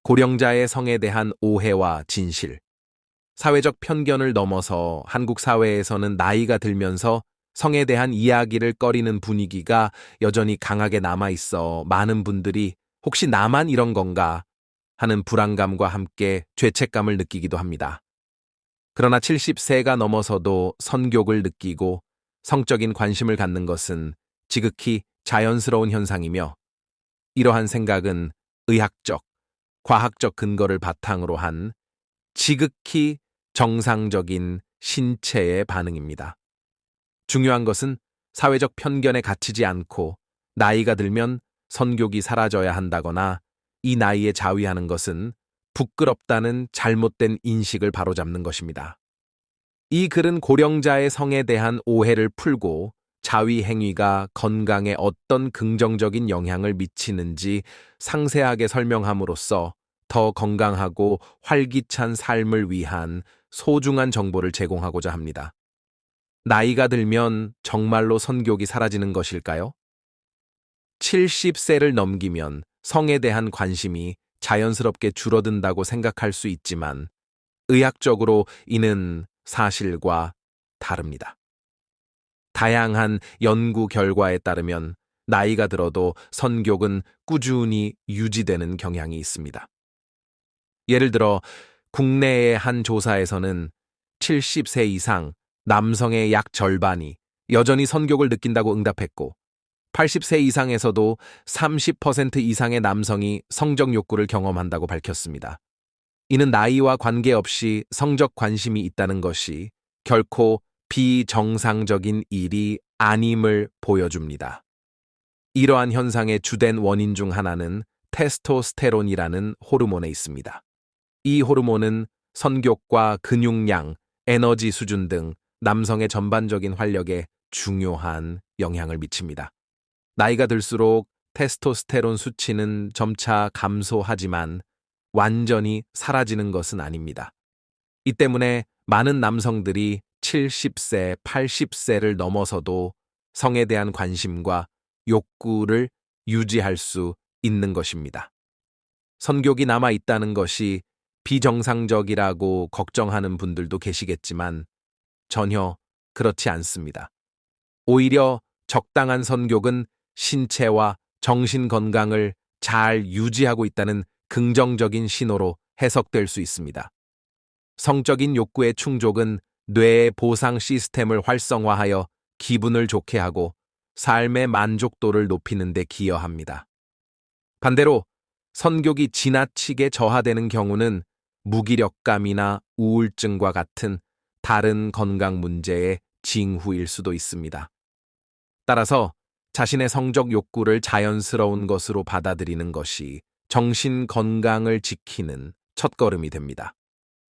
고령자의 성에 대한 오해와 진실. 사회적 편견을 넘어서 한국 사회에서는 나이가 들면서 성에 대한 이야기를 꺼리는 분위기가 여전히 강하게 남아있어 많은 분들이 혹시 나만 이런 건가 하는 불안감과 함께 죄책감을 느끼기도 합니다. 그러나 70세가 넘어서도 성욕을 느끼고 성적인 관심을 갖는 것은 지극히 자연스러운 현상이며, 이러한 생각은 의학적, 과학적 근거를 바탕으로 한 지극히 정상적인 신체의 반응입니다. 중요한 것은 사회적 편견에 갇히지 않고 나이가 들면 성욕이 사라져야 한다거나 이 나이에 자위하는 것은 부끄럽다는 잘못된 인식을 바로잡는 것입니다. 이 글은 고령자의 성에 대한 오해를 풀고 자위 행위가 건강에 어떤 긍정적인 영향을 미치는지 상세하게 설명함으로써 더 건강하고 활기찬 삶을 위한 소중한 정보를 제공하고자 합니다. 나이가 들면 정말로 성욕이 사라지는 것일까요? 70세를 넘기면 성에 대한 관심이 자연스럽게 줄어든다고 생각할 수 있지만, 의학적으로 이는 사실과 다릅니다. 다양한 연구 결과에 따르면 나이가 들어도 성욕은 꾸준히 유지되는 경향이 있습니다. 예를 들어 국내의 한 조사에서는 70세 이상 남성의 약 절반이 여전히 성욕을 느낀다고 응답했고, 80세 이상에서도 30% 이상의 남성이 성적 욕구를 경험한다고 밝혔습니다. 이는 나이와 관계없이 성적 관심이 있다는 것이 결코 비정상적인 일이 아님을 보여줍니다. 이러한 현상의 주된 원인 중 하나는 테스토스테론이라는 호르몬에 있습니다. 이 호르몬은 성욕과 근육량, 에너지 수준 등 남성의 전반적인 활력에 중요한 영향을 미칩니다. 나이가 들수록 테스토스테론 수치는 점차 감소하지만 완전히 사라지는 것은 아닙니다. 이 때문에 많은 남성들이 70세, 80세를 넘어서도 성에 대한 관심과 욕구를 유지할 수 있는 것입니다. 성욕이 남아 있다는 것이 비정상적이라고 걱정하는 분들도 계시겠지만 전혀 그렇지 않습니다. 오히려 적당한 성욕은 신체와 정신 건강을 잘 유지하고 있다는 긍정적인 신호로 해석될 수 있습니다. 성적인 욕구의 충족은 뇌의 보상 시스템을 활성화하여 기분을 좋게 하고 삶의 만족도를 높이는 데 기여합니다. 반대로 성욕이 지나치게 저하되는 경우는 무기력감이나 우울증과 같은 다른 건강 문제의 징후일 수도 있습니다. 따라서 자신의 성적 욕구를 자연스러운 것으로 받아들이는 것이 정신 건강을 지키는 첫걸음이 됩니다.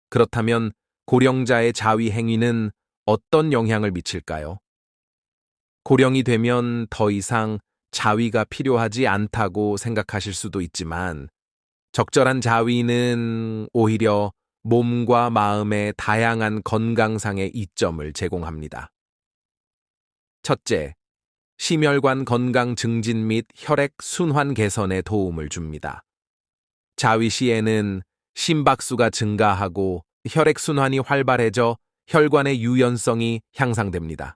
그렇다면 고령자의 자위 행위는 어떤 영향을 미칠까요? 고령이 되면 더 이상 자위가 필요하지 않다고 생각하실 수도 있지만, 적절한 자위는 오히려 몸과 마음의 다양한 건강상의 이점을 제공합니다. 첫째, 심혈관 건강 증진 및 혈액 순환 개선에 도움을 줍니다. 자위 시에는 심박수가 증가하고 혈액 순환이 활발해져 혈관의 유연성이 향상됩니다.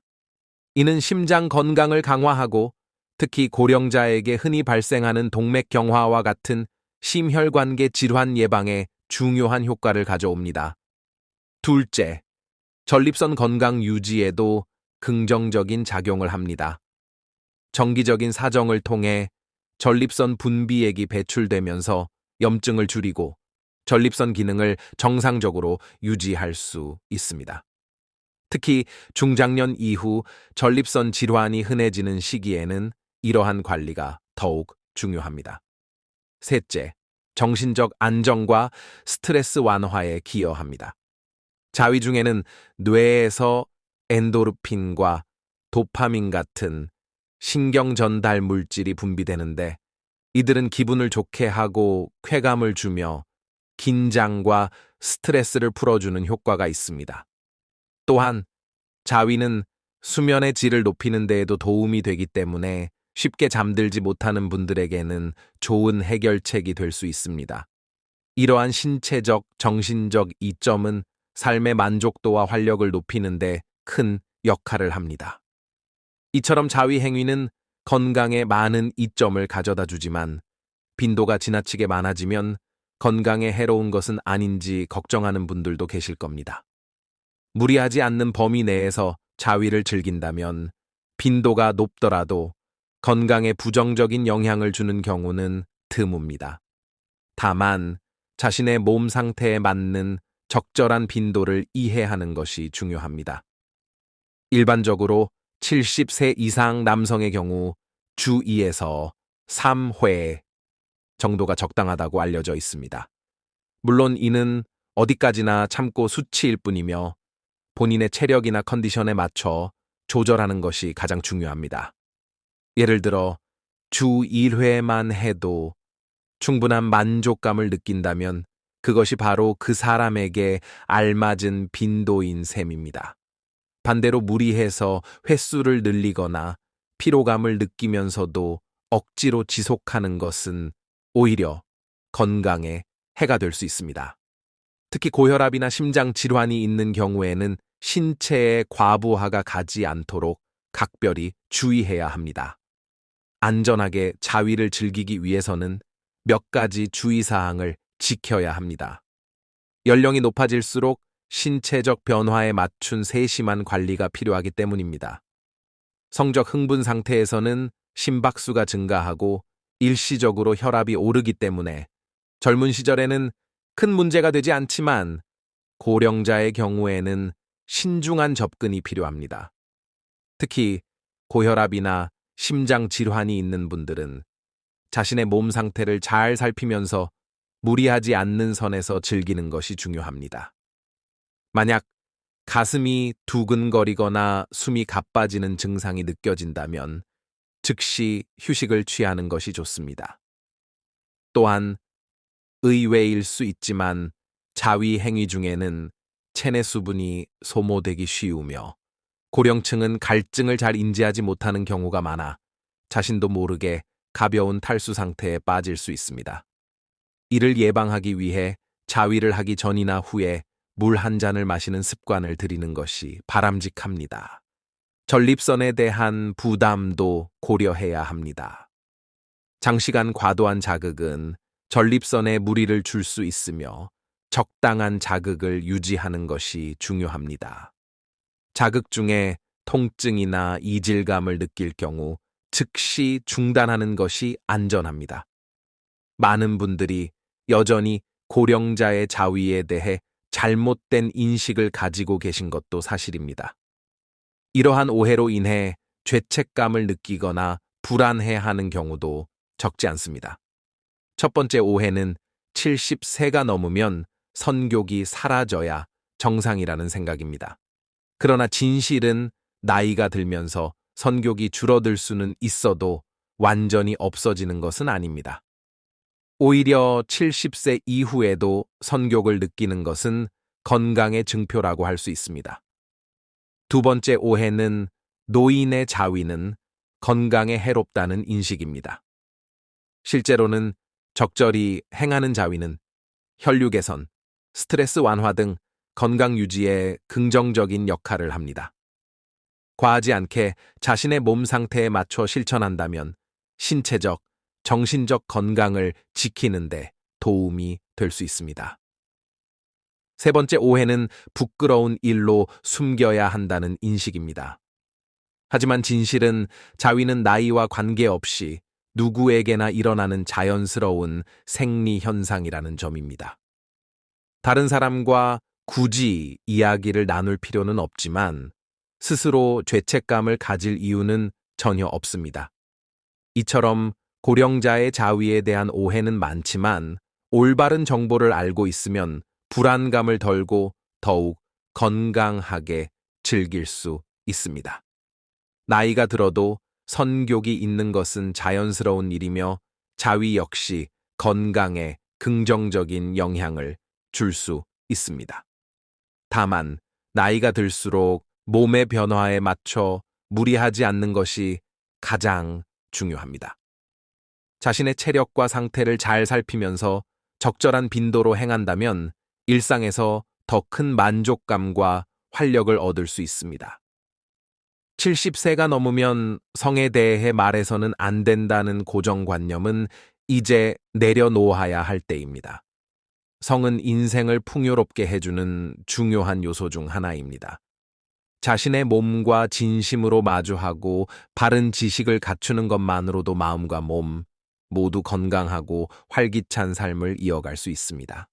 이는 심장 건강을 강화하고 특히 고령자에게 흔히 발생하는 동맥경화와 같은 심혈관계 질환 예방에 중요한 효과를 가져옵니다. 둘째, 전립선 건강 유지에도 긍정적인 작용을 합니다. 정기적인 사정을 통해 전립선 분비액이 배출되면서 염증을 줄이고 전립선 기능을 정상적으로 유지할 수 있습니다. 특히 중장년 이후 전립선 질환이 흔해지는 시기에는 이러한 관리가 더욱 중요합니다. 셋째, 정신적 안정과 스트레스 완화에 기여합니다. 자위 중에는 뇌에서 엔도르핀과 도파민 같은 신경 전달 물질이 분비되는데, 이들은 기분을 좋게 하고 쾌감을 주며 긴장과 스트레스를 풀어주는 효과가 있습니다. 또한 자위는 수면의 질을 높이는 데에도 도움이 되기 때문에 쉽게 잠들지 못하는 분들에게는 좋은 해결책이 될 수 있습니다. 이러한 신체적, 정신적 이점은 삶의 만족도와 활력을 높이는데 큰 역할을 합니다. 이처럼 자위 행위는 건강에 많은 이점을 가져다 주지만 빈도가 지나치게 많아지면 건강에 해로운 것은 아닌지 걱정하는 분들도 계실 겁니다. 무리하지 않는 범위 내에서 자위를 즐긴다면 빈도가 높더라도 건강에 부정적인 영향을 주는 경우는 드뭅니다. 다만 자신의 몸 상태에 맞는 적절한 빈도를 이해하는 것이 중요합니다. 일반적으로 70세 이상 남성의 경우 주 2에서 3회 정도가 적당하다고 알려져 있습니다. 물론 이는 어디까지나 참고 수치일 뿐이며 본인의 체력이나 컨디션에 맞춰 조절하는 것이 가장 중요합니다. 예를 들어 주 1회만 해도 충분한 만족감을 느낀다면 그것이 바로 그 사람에게 알맞은 빈도인 셈입니다. 반대로 무리해서 횟수를 늘리거나 피로감을 느끼면서도 억지로 지속하는 것은 오히려 건강에 해가 될 수 있습니다. 특히 고혈압이나 심장 질환이 있는 경우에는 신체의 과부하가 가지 않도록 각별히 주의해야 합니다. 안전하게 자위를 즐기기 위해서는 몇 가지 주의사항을 지켜야 합니다. 연령이 높아질수록 신체적 변화에 맞춘 세심한 관리가 필요하기 때문입니다. 성적 흥분 상태에서는 심박수가 증가하고 일시적으로 혈압이 오르기 때문에 젊은 시절에는 큰 문제가 되지 않지만 고령자의 경우에는 신중한 접근이 필요합니다. 특히 고혈압이나 심장 질환이 있는 분들은 자신의 몸 상태를 잘 살피면서 무리하지 않는 선에서 즐기는 것이 중요합니다. 만약 가슴이 두근거리거나 숨이 가빠지는 증상이 느껴진다면 즉시 휴식을 취하는 것이 좋습니다. 또한 의외일 수 있지만 자위 행위 중에는 체내 수분이 소모되기 쉬우며 고령층은 갈증을 잘 인지하지 못하는 경우가 많아 자신도 모르게 가벼운 탈수 상태에 빠질 수 있습니다. 이를 예방하기 위해 자위를 하기 전이나 후에 물 한 잔을 마시는 습관을 들이는 것이 바람직합니다. 전립선에 대한 부담도 고려해야 합니다. 장시간 과도한 자극은 전립선에 무리를 줄 수 있으며 적당한 자극을 유지하는 것이 중요합니다. 자극 중에 통증이나 이질감을 느낄 경우 즉시 중단하는 것이 안전합니다. 많은 분들이 여전히 고령자의 자위에 대해 잘못된 인식을 가지고 계신 것도 사실입니다. 이러한 오해로 인해 죄책감을 느끼거나 불안해하는 경우도 적지 않습니다. 첫 번째 오해는 70세가 넘으면 선욕이 사라져야 정상이라는 생각입니다. 그러나 진실은 나이가 들면서 선욕이 줄어들 수는 있어도 완전히 없어지는 것은 아닙니다. 오히려 70세 이후에도 선욕을 느끼는 것은 건강의 증표라고 할 수 있습니다. 두 번째 오해는 노인의 자위는 건강에 해롭다는 인식입니다. 실제로는 적절히 행하는 자위는 혈류 개선, 스트레스 완화 등 건강 유지에 긍정적인 역할을 합니다. 과하지 않게 자신의 몸 상태에 맞춰 실천한다면 신체적, 정신적 건강을 지키는 데 도움이 될 수 있습니다. 세 번째 오해는 부끄러운 일로 숨겨야 한다는 인식입니다. 하지만 진실은 자위는 나이와 관계없이 누구에게나 일어나는 자연스러운 생리 현상이라는 점입니다. 다른 사람과 굳이 이야기를 나눌 필요는 없지만 스스로 죄책감을 가질 이유는 전혀 없습니다. 이처럼 고령자의 자위에 대한 오해는 많지만 올바른 정보를 알고 있으면 불안감을 덜고 더욱 건강하게 즐길 수 있습니다. 나이가 들어도 선욕이 있는 것은 자연스러운 일이며 자위 역시 건강에 긍정적인 영향을 줄 수 있습니다. 다만 나이가 들수록 몸의 변화에 맞춰 무리하지 않는 것이 가장 중요합니다. 자신의 체력과 상태를 잘 살피면서 적절한 빈도로 행한다면 일상에서 더 큰 만족감과 활력을 얻을 수 있습니다. 70세가 넘으면 성에 대해 말해서는 안 된다는 고정관념은 이제 내려놓아야 할 때입니다. 성은 인생을 풍요롭게 해주는 중요한 요소 중 하나입니다. 자신의 몸과 진심으로 마주하고 바른 지식을 갖추는 것만으로도 마음과 몸 모두 건강하고 활기찬 삶을 이어갈 수 있습니다.